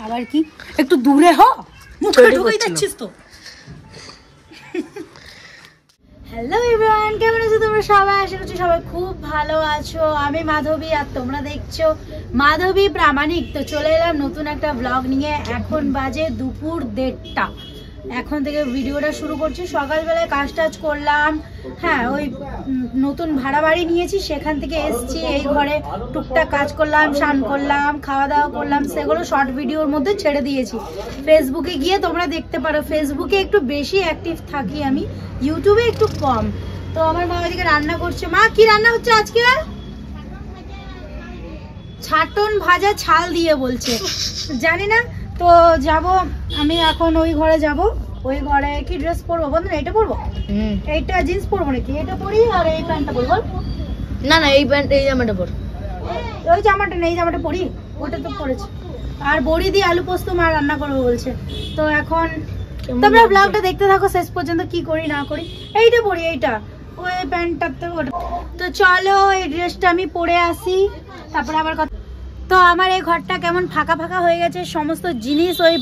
আবার কি একটু দূরে হ, মুখে ঢুকেই যাচ্ছিস তো। হ্যালো এভরিওয়ান, কেমন আছো তোমরা সবাই? আশা করছি সবাই খুব ভালো আছো। আমি মাধবী আর তোমরা দেখছো মাধবী প্রামাণিক। তো চলে এলাম নতুন একটা ব্লগ নিয়ে। এখন বাজে দুপুর 1:30। এখন থেকে ভিডিওটা শুরু করছি। সকালবেলায় কাজ টাজ করলাম, হ্যাঁ ওই নতুন ভাড়া বাড়ি নিয়েছি সেখান থেকে এসছি। এই ঘরে টুকটাক কাজ করলাম, স্নান করলাম, খাওয়া দাওয়া করলাম, সেগুলো শর্ট ভিডিওর মধ্যে ছেড়ে দিয়েছি। ফেসবুকে গিয়ে তোমরা দেখতে পারো। ফেসবুকে একটু বেশি অ্যাক্টিভ থাকি আমি, ইউটিউবে একটু কম। তো আমার মা ওইদিকে রান্না করছে। মা কি রান্না হচ্ছে আজকে? ছাটন ভাজা ছাল দিয়ে বলছে, জানি না। তো যাব আমি এখন ওই ঘরে যাব। ওই ঘরে কি ড্রেস পরবো বন্ধুরা? এটা পরবো, এইটা জিন্স পরবো নাকি? এটা পরি আর এই প্যান্টটা পরবো। না না, এই প্যান্ট এই জামাটা পর। ওই জামাটা নেই, জামাটা পরি, ওটা তো পরেছি। আর বড়ি দিয়ে আলু পোস্ত মা রান্না করবো বলছে। তো এখন তোমরা ব্লগটা দেখতে থাকো শেষ পর্যন্ত, কি করি না করি। এইটা পরি, এইটা ওই প্যান্টটা তো ওটা। তো চলো এই ড্রেসটা আমি পরে আসি, তারপরে আবার কথা। তো আমার এই ঘরটা কেমন ফাঁকা ফাঁকা হয়ে গেছে। সমস্ত জিনিস ওই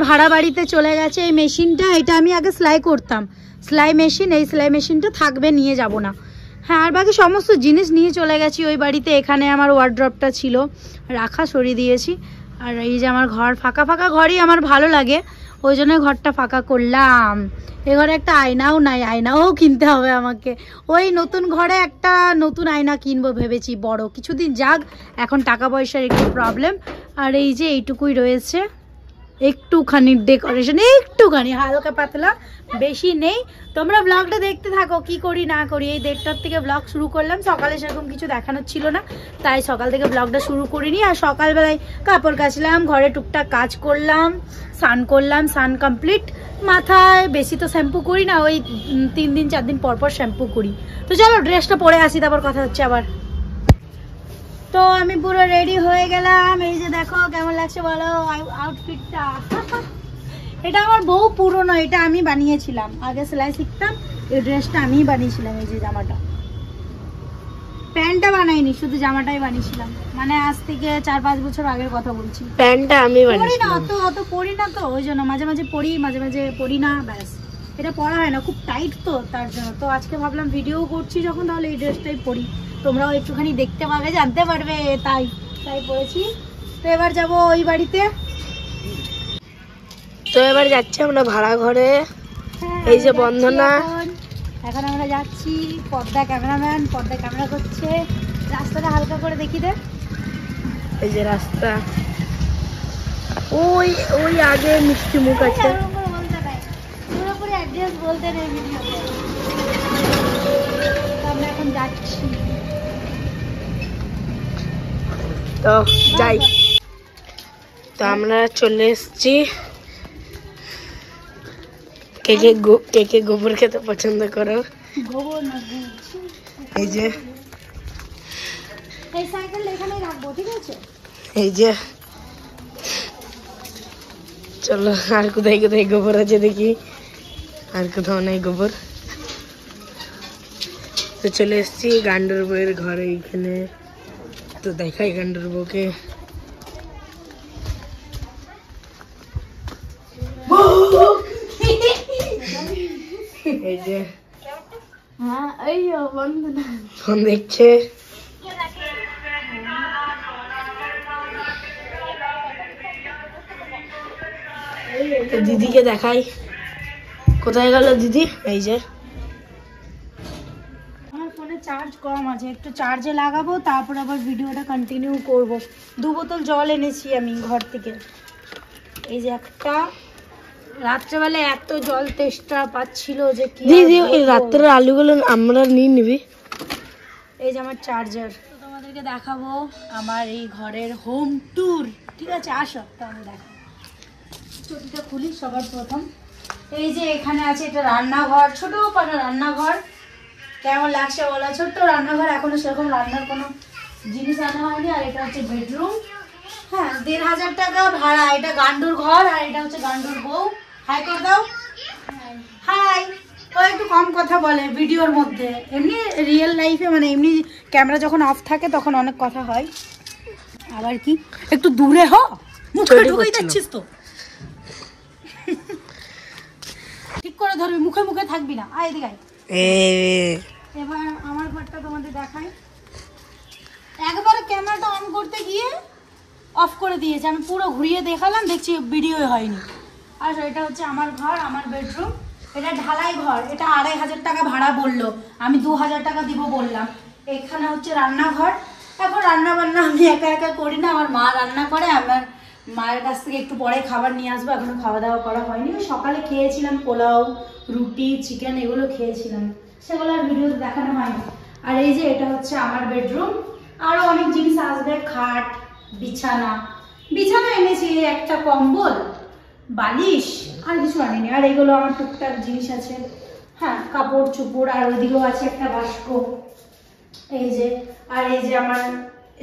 ভাড়া বাড়িতে চলে গেছে। এই মেশিনটা, এটা আমি আগে সেলাই করতাম, সেলাই মেশিন। এই সেলাই মেশিনটা থাকবে, নিয়ে যাব না। হ্যাঁ, আর বাকি সমস্ত জিনিস নিয়ে চলে গেছি ওই বাড়িতে। এখানে আমার ওয়ার্ড্রপটা ছিল রাখা, সরিয়ে দিয়েছি। আর এই যে আমার ঘর, ফাঁকা ফাঁকা ঘরই আমার ভালো লাগে, ওই জন্য ঘরটা ফাঁকা করলাম। এ ঘরে একটা আয়নাও নাই, আয়নাও কিনতে হবে আমাকে। ওই নতুন ঘরে একটা নতুন আয়না কিনবো ভেবেছি, বড়। কিছুদিন যাক, এখন টাকা পয়সার একটু প্রবলেম। আর এই যে এইটুকুই রয়েছে, একটুখানি ডেকোরেশন, একটুখানি হালকা পাতলা, বেশি নেই। তোমরা ব্লগটা দেখতে থাকো কি করি না করি। এই 1:30 থেকে ব্লগ শুরু করলাম। সকালে সেরকম কিছু দেখানোর ছিল না, তাই সকাল থেকে ব্লগটা শুরু করিনি। আর সকালবেলায় কাপড় কাচলাম, ঘরে টুকটাক কাজ করলাম, স্নান করলাম, স্নান কমপ্লিট। মাথায় বেশি তো শ্যাম্পু করি না, ওই 3 দিন 4 দিন পর পর শ্যাম্পু করি। তো চলো ড্রেসটা পরে আসি, তারপর কথা হচ্ছে আবার। তো আমি পুরো রেডি হয়ে গেলাম। এই যে দেখো কেমন লাগছে বলো আউটফিটটা। এটা আমার বহু পুরনো, এটা আমি বানিয়েছিলাম আগে, সেলাই শিখতাম। এই ড্রেসটা আমি বানিয়েছিলাম। এই যে জামাটা, প্যান্টটা বানাইনি, শুধু জামাটাই বানিয়েছিলাম। মানে আজ থেকে 4-5 বছর আগের কথা বলছি। প্যান্টটা আমি পরি না, অত পরি না, তো ওই জন্য মাঝে মাঝে পরি, মাঝে মাঝে পরি না, ব্যাস। এটা পরা হয় না, খুব টাইট তো, তার জন্য। তো আজকে ভাবলাম ভিডিও করছি যখন, তাহলে এই ড্রেসটাই পরি, তোমরাও একটুখানি দেখতে পাবে, জানতে পারবে, তাই পরেছি। তো এবার যাব ওই বাড়িতে। তো এবার যাচ্ছি আমরা ভাড়া ঘরে। এই যে বন্ধনা, এখন আমরা যাচ্ছি। পর্দা ক্যামেরাম্যান পর্দা ক্যামেরা করছে। রাস্তাটা হালকা করে দেখি দে। এই যে রাস্তা, ওই ওই আগে মিষ্টি মুখ আছে। পুরোপুরি অ্যাড্রেস বলতে নেই ভিডিওতে। আমরা এখন যাচ্ছি, তো যাই। তো আমরা চলে এসছি। কে কে গোবর খেতে পছন্দ করো? গোবর না, এই যে এই সাইকেল এখানেই রাখবো, ঠিক আছে? এই যে চলো, আর কোথায় কোথায় গোবর আছে দেখি। আর কোথাও নেই গোবর। তো চলে এসছি গান্ডুর বউয়ের ঘরে। এইখানে তো দেখাই গান্ডুর বউকে। এই যে হ্যাঁ, এই বন্ধু ফোন দেখছে। তো দিদিকে দেখাই, কোথায় গেল দিদি? এই যে আমার ফোনে চার্জ কম আছে, একটু চার্জে লাগাবো, তারপর আবার ভিডিওটা কন্টিনিউ করব। 2 বোতল জল এনেছি আমি ঘর থেকে। এই যে একটা, রাত্রেবেলা এত জল তেষ্টা পাচ্ছিল যে কি। দিদি ওই রাত্রের আলুগুলো আমরা নিয়ে নিবি। এই যে আমার চার্জার। তো তোমাদেরকে দেখাবো আমার এই ঘরের হোম ট্যুর, ঠিক আছে? আসো তো আমি দেখাবো। চটিটা খুলি সবার প্রথম। এই যে এখানে আছে, এটা রান্নাঘর, ছোট পানা রান্নাঘর। কেমন লাগছে বলো? ছোট্ট রান্নাঘর, এখনো সেরকম রান্নার কোনো জিনিস আনা হয়নি। আর এটা হচ্ছে বেডরুম। হ্যাঁ, 1500 টাকা ভাড়া। এটা গান্ডুর ঘর, আর এটা হচ্ছে গান্ডুর বউ। হাই করে দাও। হাই। ও একটু কম কথা বলে ভিডিওর মধ্যে, এমনি রিয়েল লাইফে মানে এমনি ক্যামেরা যখন অফ থাকে তখন অনেক কথা হয়। আবার কি একটু দূরে হ, মুখে ঢুকেই যাচ্ছিস তো। ঠিক করে ধরবি, মুখে মুখে থাকবি না। আয় এদিকে আয়। এবার আমার ঘরটা তোমাদের দেখাই। একবার ক্যামেরাটা অন করতে গিয়ে অফ করে দিয়েছে, আমি পুরো ঘুরিয়ে দেখালাম, দেখছি ভিডিও হয়নি। আর এটা হচ্ছে আমার ঘর, আমার বেডরুম। এটা ঢালাই ঘর, এটা 2500 টাকা ভাড়া বললো, আমি 2000 টাকা দিব বললাম। এখানে হচ্ছে রান্নাঘর। এখন রান্না বান্না আমি একা একা করি না, আমার মা রান্না করে। আমার মায়ের কাছ থেকে একটু পরে খাবার নিয়ে আসবো, এখনো খাওয়া দাওয়া করা হয়নি। সকালে খেয়েছিলাম পোলাও, রুটি, চিকেন, এগুলো খেয়েছিলাম, সেগুলো আর ভিডিওতে দেখানো হয়নি। আর এই যে এটা হচ্ছে আমার বেডরুম। আরো অনেক জিনিস আসবে, খাট, বিছানা। বিছানা এনেছি, একটা কম্বল, বালিশ, আর কিছু আনিনি। আর এগুলো আমার টুকটাক জিনিস আছে, হ্যাঁ, কাপড় চোপড়। আর ওইদিকেও আছে একটা বাস্ক, এই যে। আর এই যে আমার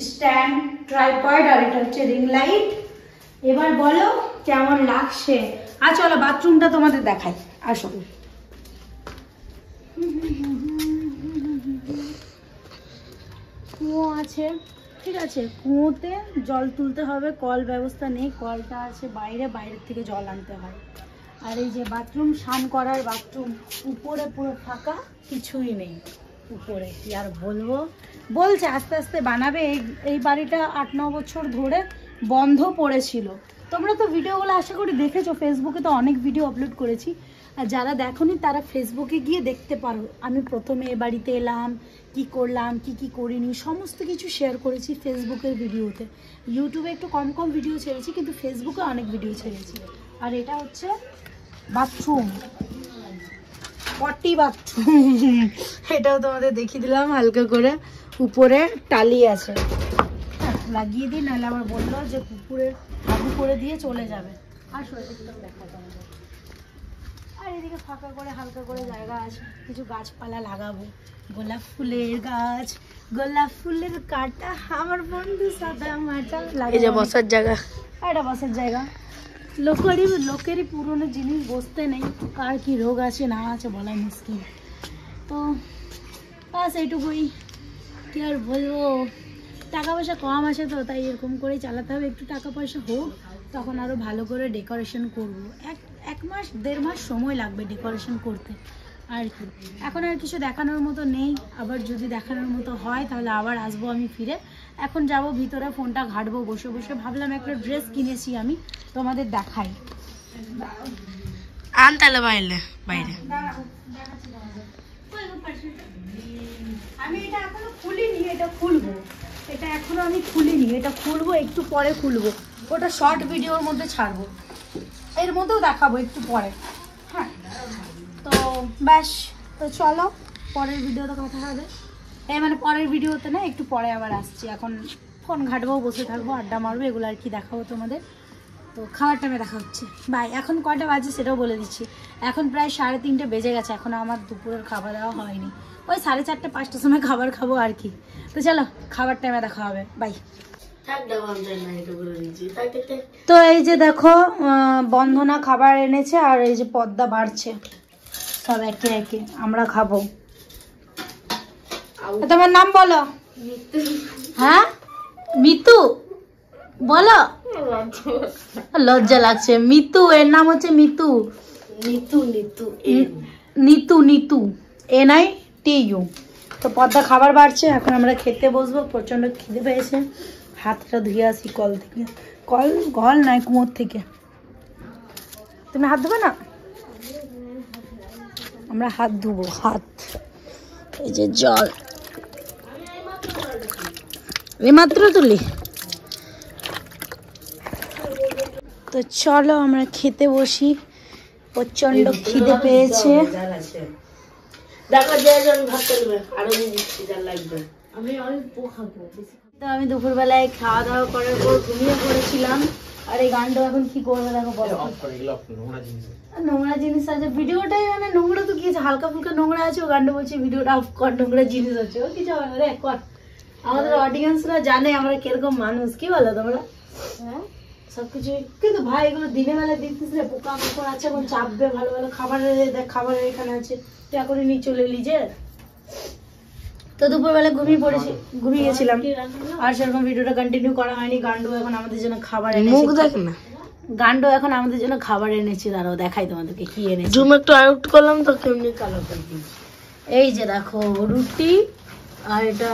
স্ট্যান্ড, ট্রাইপড, আর এটা হচ্ছে রিং লাইট। এবার বলো কেমন লাগছে। আর চলো বাথরুমটা তোমাদের দেখাই, আসো। কুয়ো আছে, ঠিক আছে, কুয়োতে জল তুলতে হবে, কল ব্যবস্থা নেই, কলটা আছে বাইরে, বাইরের থেকে জল আনতে হয়। আর এই যে বাথরুম, স্নান করার বাথরুম, উপরে পুরো ফাঁকা, কিছুই নেই উপরে। কি আর বলবো, বলছে আস্তে আস্তে বানাবে। এই বাড়িটা 8-9 বছর ধরে বন্ধ পড়েছিল। তোমরা তো ভিডিওগুলো আশা করি দেখেছো, ফেসবুকে তো অনেক ভিডিও আপলোড করেছি। আর যারা দেখোনি তারা ফেসবুকে গিয়ে দেখতে পারো। আমি প্রথমে এ বাড়িতে এলাম, কি করলাম, কি করিনি, সমস্ত কিছু শেয়ার করেছি ফেসবুকের ভিডিওতে। ইউটিউবে একটু কম কম ভিডিও ছেড়েছি, কিন্তু ফেসবুকে অনেক ভিডিও ছেড়েছি। আর এটা হচ্ছে বাথরুম, পটি বাথরুম। এটাও তোমাদের দেখিয়ে দিলাম হালকা করে। উপরে টালি আছে, লাগিয়ে দিই, নাহলে আবার বললো যে পুকুরের হাগু করে দিয়ে চলে যাবে। আর সরষেটা দেখা যাবে। আর এদিকে ফাঁকা করে হালকা করে জায়গা আছে, কিছু গাছপালা লাগাবো। গোলাপ ফুলের গাছ, গোলাপ ফুলের কাটা, আমার বন্ধু সাদা মাটা লাগে। বসার জায়গা, এটা বসার জায়গা। লোকেরই পুরনো জিনিস বসতে নেই, কার কি রোগ আছে না আছে বলা মুশকিল। তো বাস এইটুকুই, কি আর বলবো। টাকা পয়সা কম আসে তো, তাই এরকম করেই চালাতে হবে। একটু টাকা পয়সা হোক, তখন আরও ভালো করে ডেকোরেশন করবো। এক মাস 1.5 মাস সময় লাগবে ডেকোরেশন করতে আর কি। এখন আর কিছু দেখানোর মতো নেই, আবার যদি দেখানোর মতো হয় তাহলে আবার আসবো আমি ফিরে। এখন যাব ভিতরে, ফোনটা ঘাটবো বসে বসে। ভাবলাম একটা ড্রেস কিনেছি আমি, তোমাদের দেখাই। আন তাহলে বাইরে বাইরে। আমি এটা এখনো খুলিনি, এটা খুলবো। এটা এখনো আমি খুলিনি, এটা খুলবো, একটু পরে খুলবো। ওটা শর্ট ভিডিওর মধ্যে ছাড়বো, এর মধ্যেও দেখাবো একটু পরে। হ্যাঁ, তো ব্যাস, তো চলো পরের ভিডিওতে কথা হবে। মানে পরের ভিডিওতে না, একটু পরে আবার আসছি। এখন ফোন ঘাটবো, বসে থাকবো, আড্ডা মারবো, এগুলো আর কি দেখাবো তোমাদের। তো খাওয়ার টাইমে দেখা হচ্ছে। বাই। এখন কয়টা বাজে সেটাও বলে দিচ্ছি, এখন প্রায় 3:30 বেজে গেছে, এখনও আমার দুপুরের খাওয়া দাওয়া হয়নি। ওই 4:30-5টার সময় খাবার খাবো আর কি। তো চলো খাবার টাইমে দেখা হবে, বাই। তো এই যে দেখো, বন্ধনা খাবার এনেছে, আর এই যে পদ্মা বাড়ছে, সব একে একে আমরা খাবো। তোমার নাম বলো। হ্যাঁ, মিতু বলো। লজ্জা লাগছে। মিতু, এর নাম হচ্ছে মিতু। নিতু NITU। তো পদ্মা খাবার বাড়ছে, এখন আমরা খেতে বসবো। প্রচন্ড খিদে পেয়েছে। হাতটা ধুয়ে আসি কল থেকে, কল নয়, কুয়োর থেকে। তুমি হাত ধুবে না? আমরা হাত ধুবো, হাত। এই যে জল, এইমাত্র তুলি। তো চলো আমরা খেতে বসি, প্রচন্ড খিদে পেয়েছে। তো আমি দুপুরবেলায় খাওয়া দাওয়া করার পর ঘুমিয়ে পড়েছিলাম। আর এই গানটা এখন কি করবে দেখো, নোংরা জিনিস আছে ভিডিওটাই, মানে নোংরা তো কি আছে, হালকা ফুলকা নোংরা আছে। ও গানটা বলছে ভিডিওটা অফ কর, নোংরা জিনিস আছে। ও কিছু হবে না রে, কর। আমাদের অডিয়েন্সরা জানে আমরা কিরকম মানুষ, কি বলো তোমরা? হ্যাঁ, সবকিছু। কিন্তু ভাই এগুলো দিনের বেলা দিচ্ছিস রে, পোকা মাকড় আছে, এখন চাপবে। ভালো ভালো খাবারের, দেখ খাবারের এখানে আছে, তুই এখনই নিয়ে চলে এলি যে। তো দুপুরবেলা ঘুমিয়ে গেছিলাম, আর সেরকম ভিডিওটা কন্টিনিউ করা হয়নি। গান্ডু এখন আমাদের জন্য খাবার মুখ এনেছে। দেখ না, গান্ডু এখন আমাদের জন্য খাবার এনেছে, দাঁড়াও দেখাই তোমাদেরকে কি এনেছে। জুম একটু আউট করলাম তো কেমনি কালো করে দিয়েছি। এই যে দেখো রুটি, আর এটা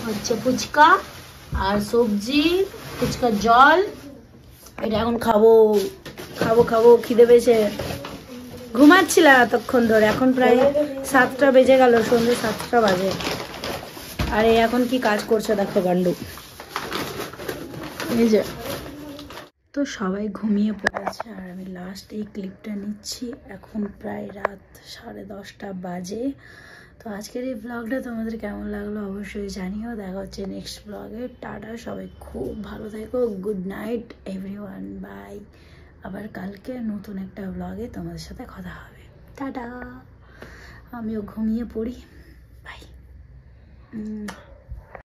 হচ্ছে ফুচকা আর সবজি, ফুচকার জল। এটা এখন খাবো খাবো খাবো, খিদে পেয়েছে। ঘুমাচ্ছিলাম এতক্ষণ ধরে, এখন প্রায় 7টা বেজে গেল, সন্ধ্যে 7টা বাজে। আর এই এখন কি কাজ করছে দেখো গান্ডু, এই যে। তো সবাই ঘুমিয়ে পড়েছে আর আমি লাস্ট এই ক্লিপটা নিচ্ছি। এখন প্রায় রাত 10:30 বাজে। তো আজকের এই ব্লগটা তোমাদের কেমন লাগলো অবশ্যই জানিও। দেখা হচ্ছে নেক্সট ব্লগে। টাটা, সবাই খুব ভালো থেকো। Good night everyone, bye. আবার কালকে নতুন একটা ব্লগে তোমাদের সাথে কথা হবে। টাটা, আমিও ঘুমিয়ে পড়ি। বাই।